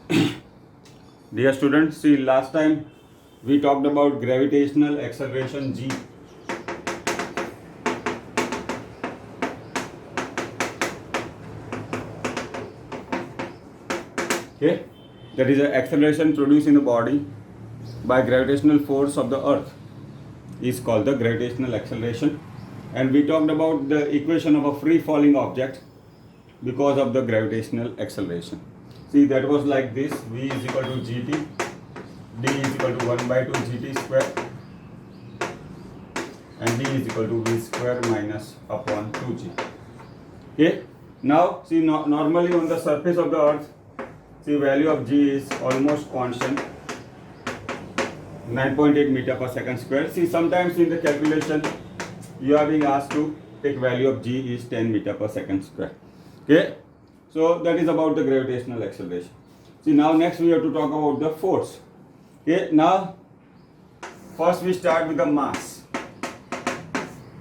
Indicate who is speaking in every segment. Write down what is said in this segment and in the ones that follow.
Speaker 1: Dear students, see last time we talked about gravitational acceleration g. Okay, that is an acceleration produced in the body by gravitational force of the earth is called the gravitational acceleration. And we talked about the equation of a free falling object because of the gravitational acceleration. See, that was like this: v is equal to gt, d is equal to 1 by 2 gt square, and d is equal to v square minus upon 2g. Okay, now see, normally on the surface of the earth, see, value of g is almost constant, 9.8 meter per second square. See, sometimes in the calculation you are being asked to take value of g is 10 meter per second square. Okay, so that is about the gravitational acceleration. See, now next we have to talk about the force. Okay, now first we start with the mass.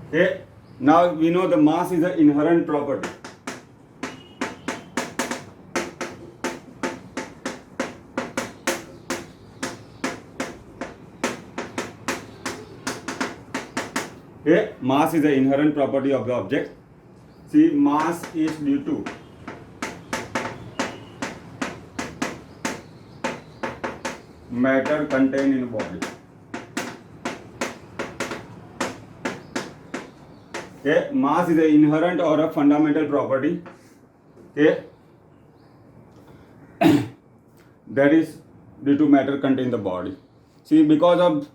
Speaker 1: Okay, now we know the mass is an inherent property. Okay, mass is an inherent property of the object. See, mass is due to matter contained in the body. Okay, mass is an inherent or a fundamental property. Okay, that is due to matter contained in the body. See, because of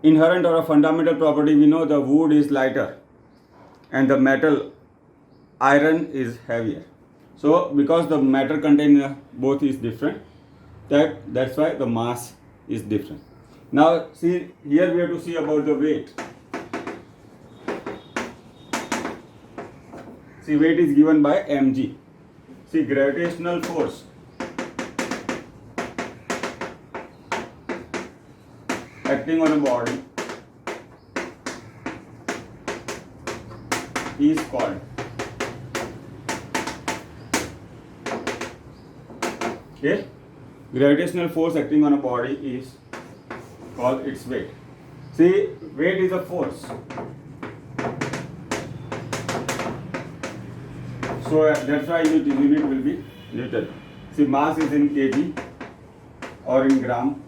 Speaker 1: inherent or a fundamental property, we know the wood is lighter and the metal iron is heavier. So because the matter contained in both is different, that's why the mass is different. Now see, here we have to see about the weight. See, weight is given by mg. See, gravitational force acting on a body is called, okay, gravitational force acting on a body is called its weight. See, weight is a force. So that's why unit will be Newton. See, mass is in kg or in gram.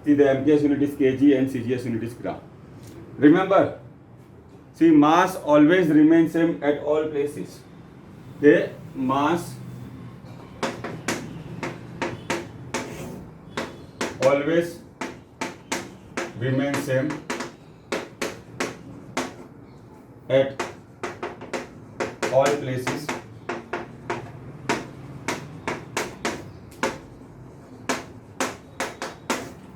Speaker 1: See, the MKS unit is kg and CGS unit is gram. Remember, see, mass always remains same at all places. Okay, mass always remains same at all places.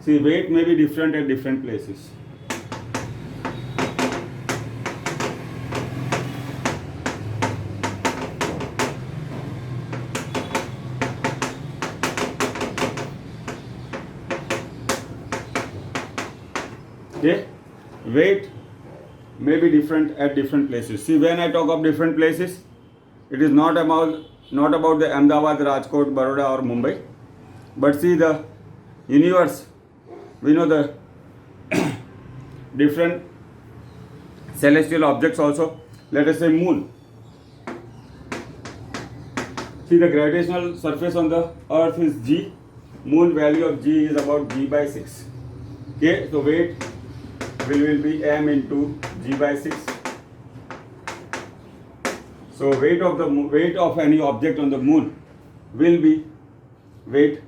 Speaker 1: See, weight may be different at different places. Okay, weight may be different at different places. See, when I talk of different places, it is not about the Ahmedabad, Rajkot, Baroda or Mumbai, but see, the universe, we know the different celestial objects also. Let us say moon. See, the gravitational surface on the earth is g. Moon value of g is about g by 6. Okay, so weight will be m into g by 6. So weight of any object on the moon will be weight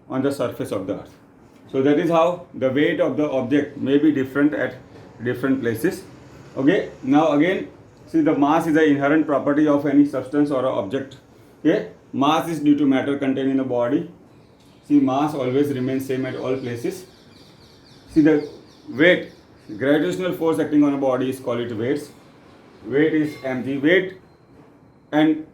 Speaker 1: on the surface of the earth. So that is how the weight of the object may be different at different places. Okay, now again, see, the mass is an inherent property of any substance or object. Okay, mass is due to matter contained in the body. See, mass always remains same at all places. See, the weight, gravitational force acting on a body is called it weights. Weight is mg. Weight and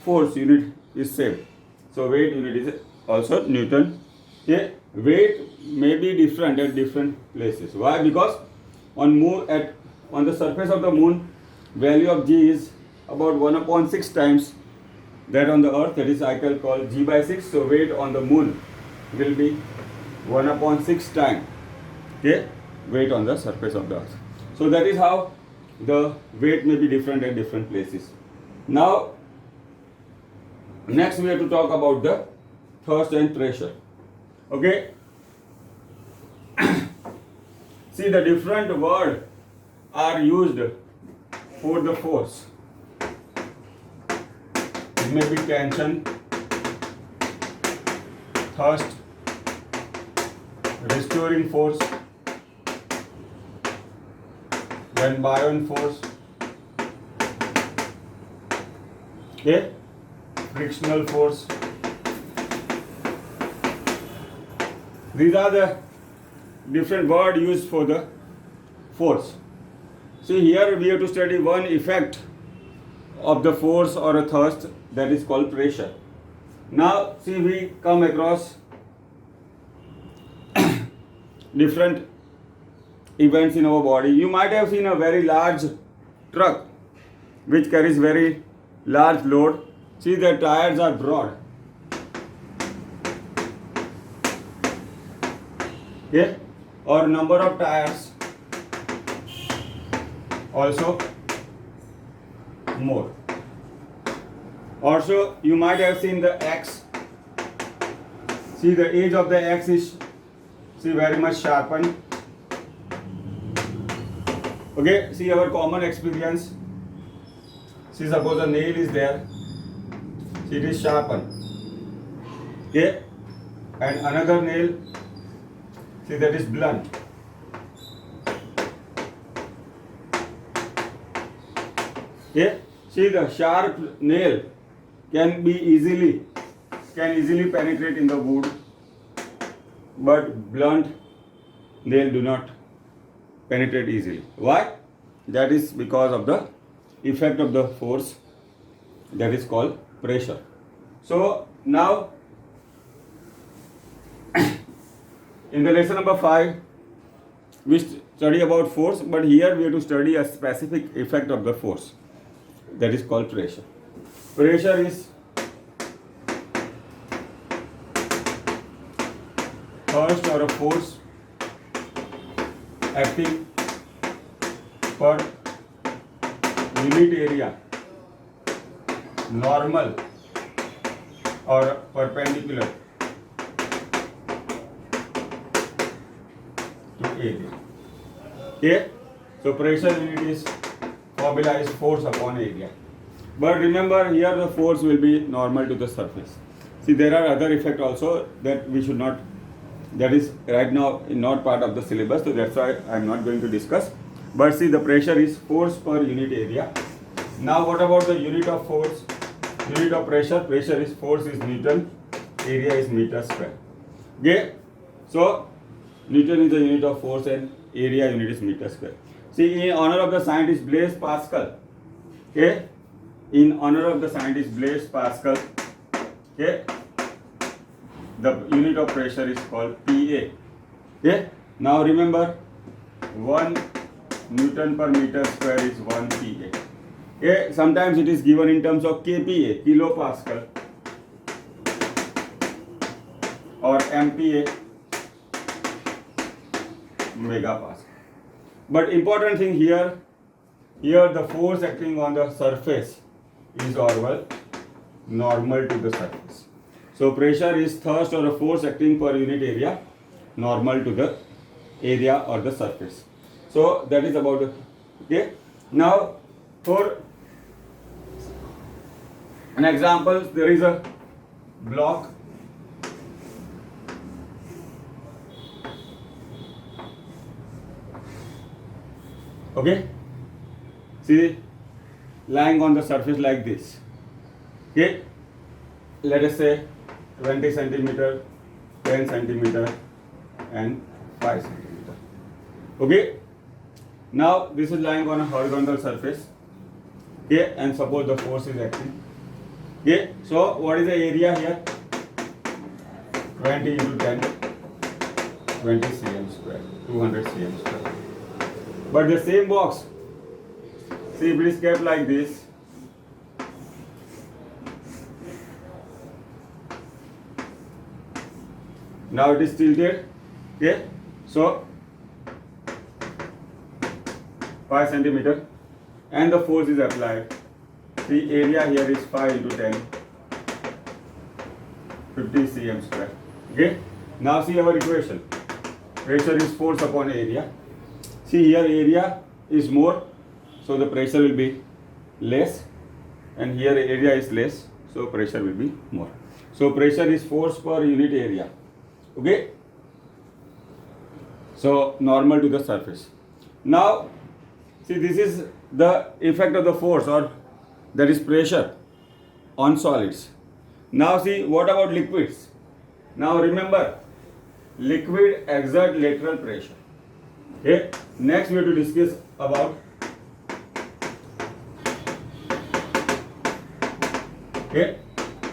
Speaker 1: force unit is same. So weight unit is also Newton. Okay, weight may be different at different places. Why? Because on the surface of the moon, value of g is about 1/6 times that on the earth, that is I can call g by 6. So weight on the moon will be 1 upon 6 times, okay, weight on the surface of the earth. So that is how the weight may be different at different places. Now next we have to talk about the thrust and pressure. Okay. See, the different words are used for the force. It may be tension, thrust, restoring force, then buoyant force, okay, frictional force. These are the different words used for the force. See, here we have to study one effect of the force or a thrust, that is called pressure. Now see, we come across different events in our body. You might have seen a very large truck which carries very large load. See, the tires are broad. Okay, or number of tires also more. Also, you might have seen the X. See, the edge of the X is very much sharpened. Okay, see our common experience. See, suppose a nail is there. See, it is sharpened. Okay, and another nail. See, that is blunt. Okay, see, the sharp nail can easily penetrate in the wood, but blunt nail do not penetrate easily. Why? That is because of the effect of the force, that is called pressure. So now in the lesson number 5 we study about force, but here we have to study a specific effect of the force, that is called pressure. Pressure is thrust or a force acting per unit area, normal or perpendicular to area. Okay, so pressure unit is formula is force upon area. But remember, here the force will be normal to the surface. See, there are other effects also that we should not, that is right now not part of the syllabus, so that's why I am not going to discuss. But see, the pressure is force per unit area. Now what about the unit of force? Unit of pressure? Pressure is, force is Newton, area is meter square. Okay, so Newton is the unit of force and area unit is meter square. See, in honor of the scientist Blaise Pascal, okay, in honor of the scientist Blaise Pascal, okay, the unit of pressure is called PA. Okay, now remember, 1 Newton per meter square is 1 PA. Okay, sometimes it is given in terms of kPa, kilopascal, or MPa, megapascal. But important thing here the force acting on the surface is normal to the surface. So pressure is thrust or a force acting per unit area, normal to the area or the surface. So that is about it. Okay. Now for an example, there is a block. Okay. See, lying on the surface like this. Okay. Let us say 20 centimeter, 10 centimeter, and 5 centimeter. Okay. Now this is lying on a horizontal surface. Okay, and suppose the force is acting. Okay, so what is the area here? 20 into 10, 20 cm square, 200 cm square. But the same box, see, if it is kept like this, Now it is tilted. Okay, so 5 centimeter, and the force is applied. The area here is 5 into 10, 50 cm square. Okay. Now see our equation. Pressure is force upon area. See here area is more, so the pressure will be less, and here area is less, so pressure will be more. So pressure is force per unit area. Okay. So normal to the surface. Now see, this is the effect of the force, or that is pressure on solids. Now see, what about liquids? Now remember, liquid exert lateral pressure. Okay. Next we have to discuss about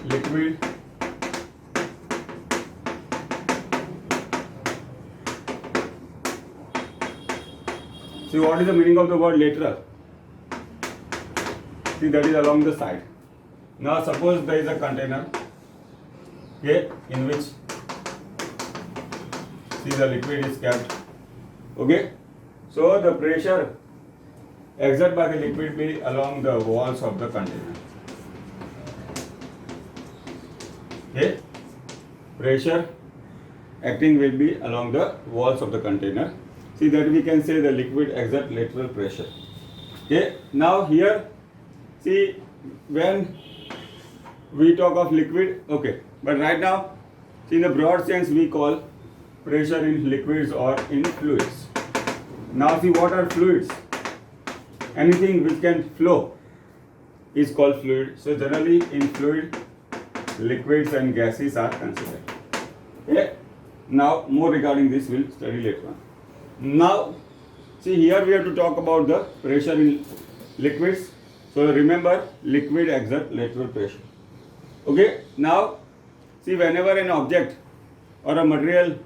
Speaker 1: liquid see, what is the meaning of the word lateral? See, that is along the side. Now suppose there is a container, okay, in which see the liquid is kept. Okay, so the pressure exerted by the liquid will be along the walls of the container. Okay, pressure acting will be along the walls of the container. See, that we can say the liquid exert lateral pressure. Okay, now here see, when we talk of liquid, okay, but right now see, in a broad sense we call pressure in liquids or in fluids. Now see, what are fluids? Anything which can flow is called fluid. So generally in fluid, liquids and gases are considered. Okay. Now more regarding this we'll study later on. Now see, here we have to talk about the pressure in liquids. So remember, liquid exert lateral pressure. Okay. Now see, whenever an object or a material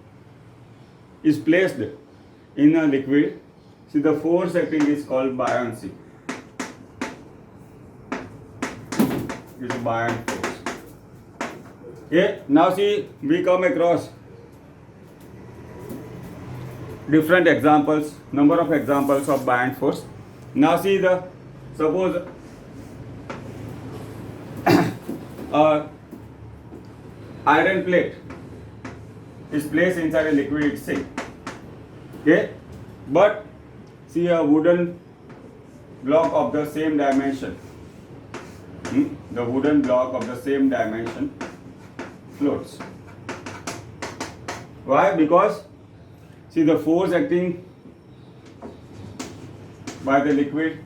Speaker 1: is placed in a liquid, see, the force acting is called buoyancy. It's a buoyant force. Okay. Now see, we come across different examples, number of examples of buoyant force. Now see, the suppose iron plate is placed inside a liquid itself. Okay, but see, a wooden block of the same dimension, the wooden block of the same dimension floats. Why? Because see, the force acting by the liquid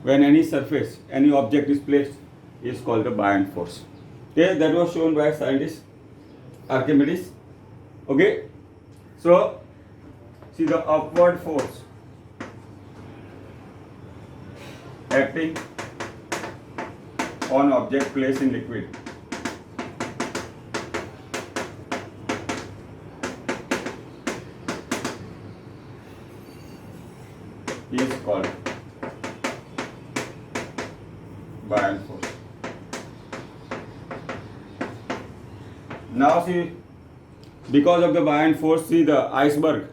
Speaker 1: when any surface, any object is placed is called the buoyant force. Okay, that was shown by scientist Archimedes. Okay, so see, the upward force acting on object placed in liquid is called buoyant force. Now see, because of the buoyant force, see, the iceberg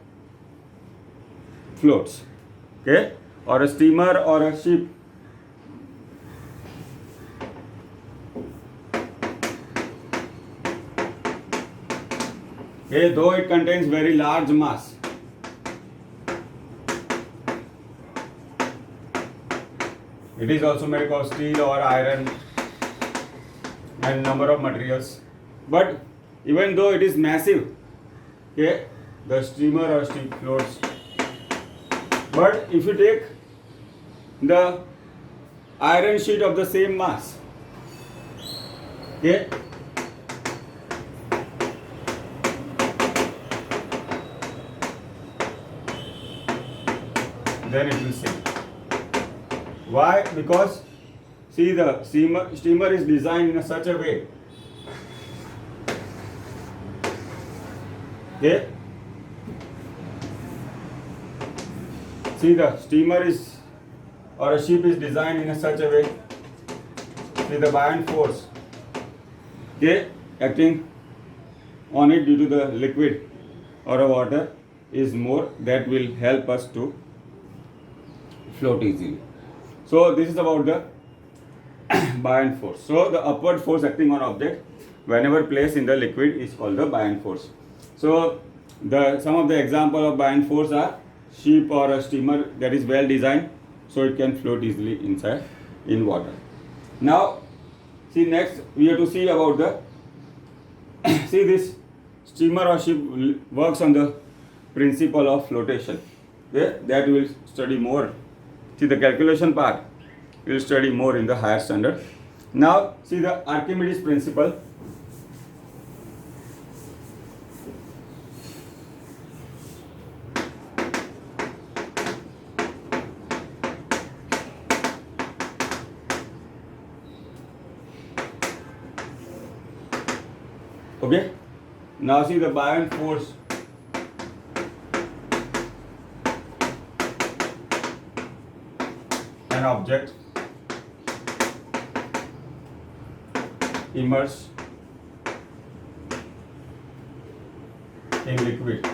Speaker 1: floats. Okay, or a steamer or a ship okay, though it contains very large mass, it is also made of steel or iron and number of materials, but even though it is massive, okay, the steamer or ship floats. But if you take the iron sheet of the same mass, okay, then it will sink. Why? Because see, the steamer is designed in such a way, okay, see, the steamer is or a ship is designed in such a way, see, the buoyant force, okay, acting on it due to the liquid or a water is more, that will help us to float easily. So this is about the buoyant force. So the upward force acting on object whenever placed in the liquid is called the buoyant force. So some of the example of buoyant force are ship or a steamer that is well designed, so it can float easily inside in water. Now see, next we have to see about the see, this steamer or ship works on the principle of flotation. Okay? That we will study more. See, the calculation part we will study more in the higher standard. Now see the Archimedes principle. Okay, now see the buoyant force an object immersed in liquid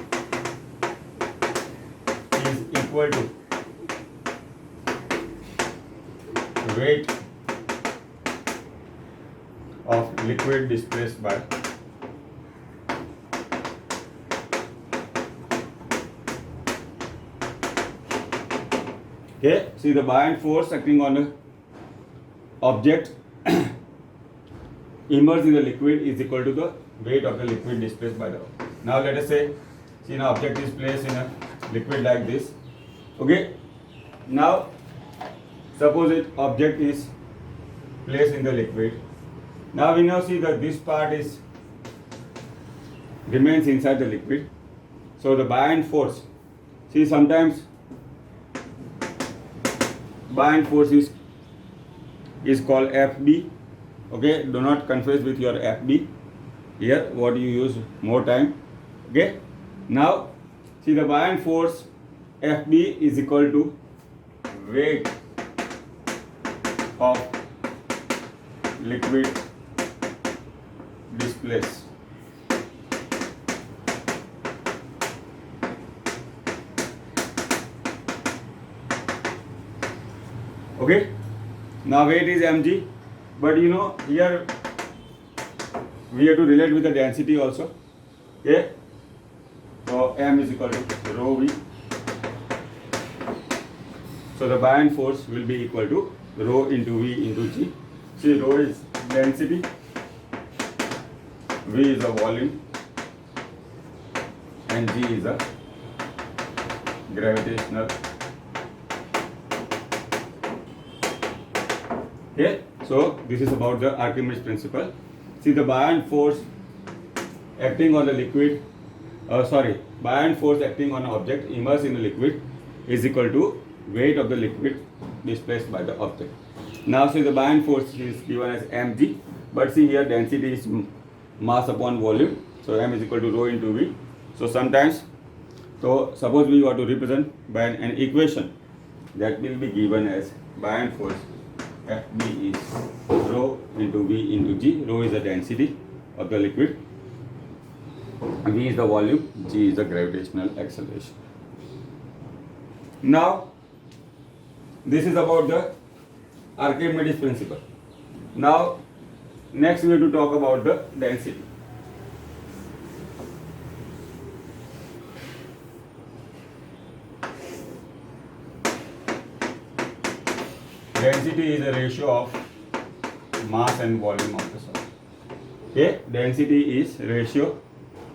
Speaker 1: is equal to weight of liquid displaced by okay, see the buoyant force acting on a object immersed in the liquid is equal to the weight of the liquid displaced by the object. Now let us say, see an object is placed in a liquid like this. Okay, now suppose it object is placed in the liquid. Now we now see that this part is remains inside the liquid. So the buoyant force, see sometimes buoyant force is called FB. Okay, do not confuse with your FB here, what you use more time. Okay, now see the buoyant force FB is equal to weight of liquid displaced. Okay, now weight is mg, but you know here we have to relate with the density also. Okay, so m is equal to rho v. So the buoyant force will be equal to rho into v into g. See, rho is density, v is a volume, and g is a gravitational. Okay, so this is about the Archimedes principle. See the buoyant force acting on the liquid, buoyant force acting on an object immersed in a liquid is equal to weight of the liquid displaced by the object. Now see the buoyant force is given as mg, but see here density is mass upon volume, so m is equal to rho into v. So sometimes, so suppose we want to represent by an equation that will be given as buoyant force FB is rho into v into g. Rho is the density of the liquid, v is the volume, g is the gravitational acceleration. Now this is about the Archimedes principle. Now next we have to talk about the density. Density is a ratio of mass and volume of the solid. Okay, density is ratio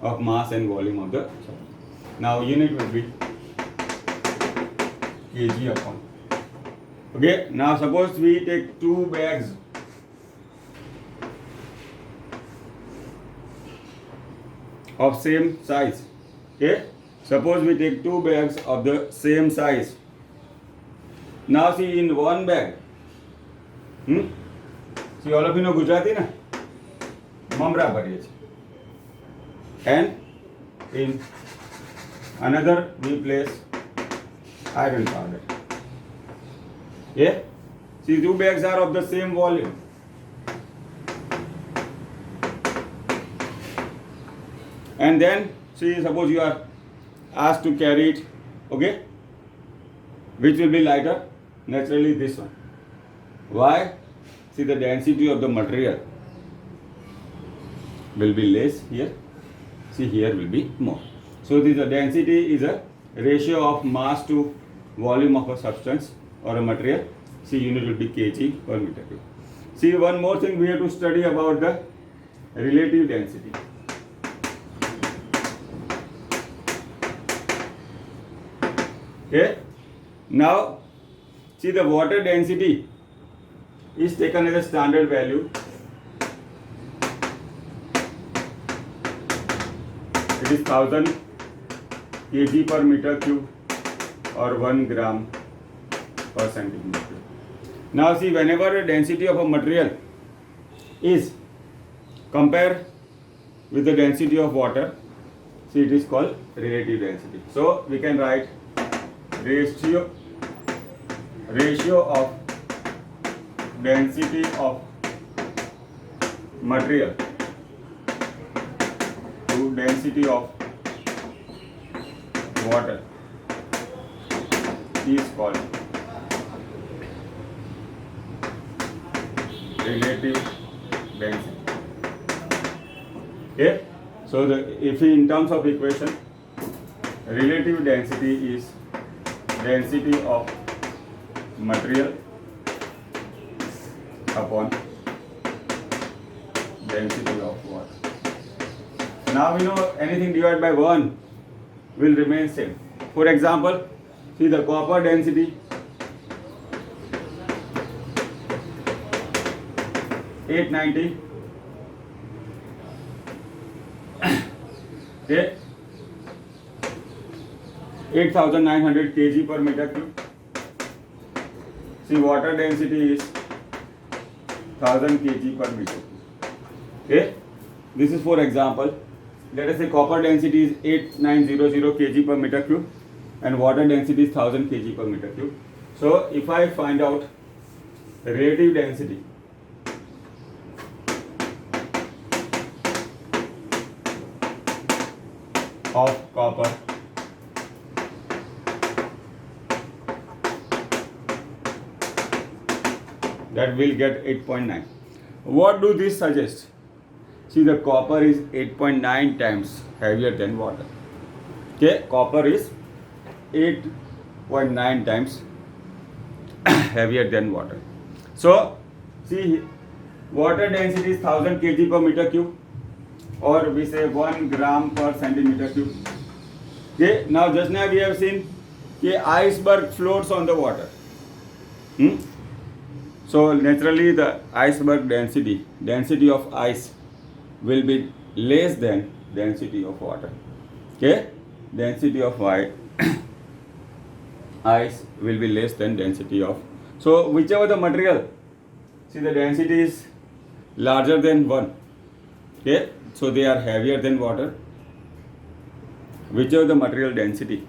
Speaker 1: of mass and volume of the solid. Now unit will be kg upon. Okay, now suppose we take two bags of same size. Okay, suppose we take two bags of the same size. Now see in one bag, see all of you know Gujarati na? Mamra bariye. And in another we place iron powder. Yeah? See two bags are of the same volume. And then see, suppose you are asked to carry it, okay, which will be lighter? Naturally this one. Why? See, the density of the material will be less here. See, here will be more. So this the density is a ratio of mass to volume of a substance or a material. See, unit will be kg per meter cube. See, one more thing we have to study about the relative density. Okay. Now, see, the water density is taken as a standard value. It is 1000 kg per meter cube or 1 gram per centimeter cube. Now see, whenever the density of a material is compared with the density of water, see, it is called relative density. So we can write ratio of density of material to density of water is called relative density. Okay, so if in terms of equation, relative density is density of material upon density of water. Now we know anything divided by 1 will remain same. For example, see, the copper density 890, okay, 8900 kg per meter cube. See, water density is 1000 kg per meter cube. Okay, this is for example. Let us say copper density is 8900 kg per meter cube and water density is 1000 kg per meter cube. So if I find out the relative density of copper that will get 8.9. What do this suggest? See, the copper is 8.9 times heavier than water. Okay, copper is 8.9 times heavier than water. So, see, water density is 1000 kg per meter cube, or we say 1 gram per centimeter cube. Okay, now just now we have seen that iceberg floats on the water. So naturally the iceberg density of ice will be less than density of water. Okay, density of ice will be less than density of. So whichever the material, see, the density is larger than 1. Okay, so they are heavier than water. Whichever the material density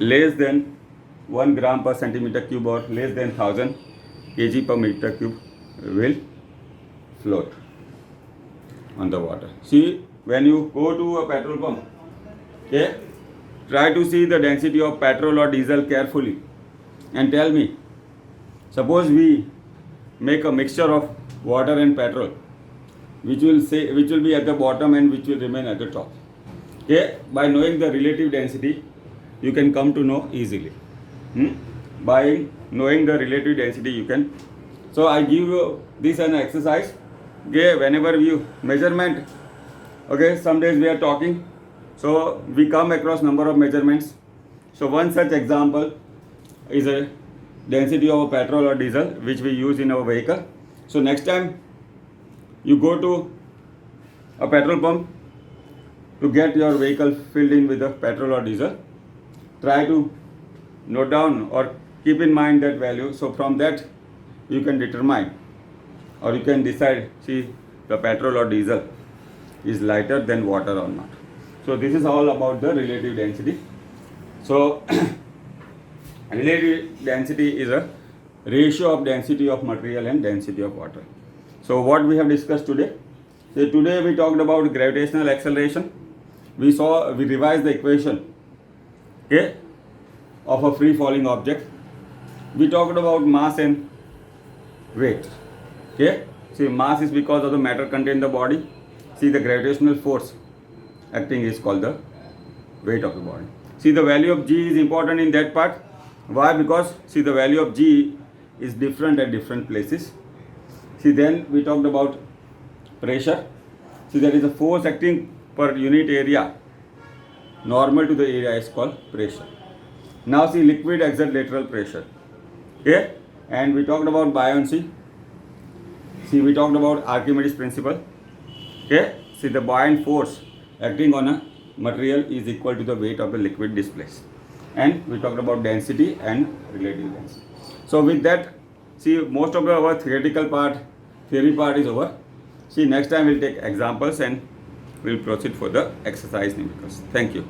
Speaker 1: less than 1 gram per centimeter cube or less than 1000 kg per meter cube will float on the water. See, when you go to a petrol pump, okay, try to see the density of petrol or diesel carefully and tell me, suppose we make a mixture of water and petrol, which will be at the bottom and which will remain at the top. Okay, by knowing the relative density, you can come to know easily. By knowing the relative density, you can. So I give you this an exercise. Okay, whenever you measurement, okay, some days we are talking, so we come across number of measurements. So one such example is a density of a petrol or diesel which we use in our vehicle. So next time you go to a petrol pump to get your vehicle filled in with the petrol or diesel, try to note down or keep in mind that value. So from that you can determine or you can decide, see, the petrol or diesel is lighter than water or not. So this is all about the relative density. So relative density is a ratio of density of material and density of water. So what we have discussed today, So today we talked about gravitational acceleration. We revised the equation, okay, of a free falling object. We talked about mass and weight. Okay. See, mass is because of the matter contained in the body. See, the gravitational force acting is called the weight of the body. See, the value of G is important in that part. Why? Because see, the value of G is different at different places. See, then we talked about pressure. See, there is a force acting per unit area. Normal to the area is called pressure. Now see, liquid exert lateral pressure. Okay, and we talked about buoyancy. See, we talked about Archimedes principle. Okay, see, the buoyant force acting on a material is equal to the weight of the liquid displaced. And we talked about density and relative density. So with that, see, most of our theoretical part, theory part is over. See, next time we'll take examples and we'll proceed for the exercise numericals. Thank you.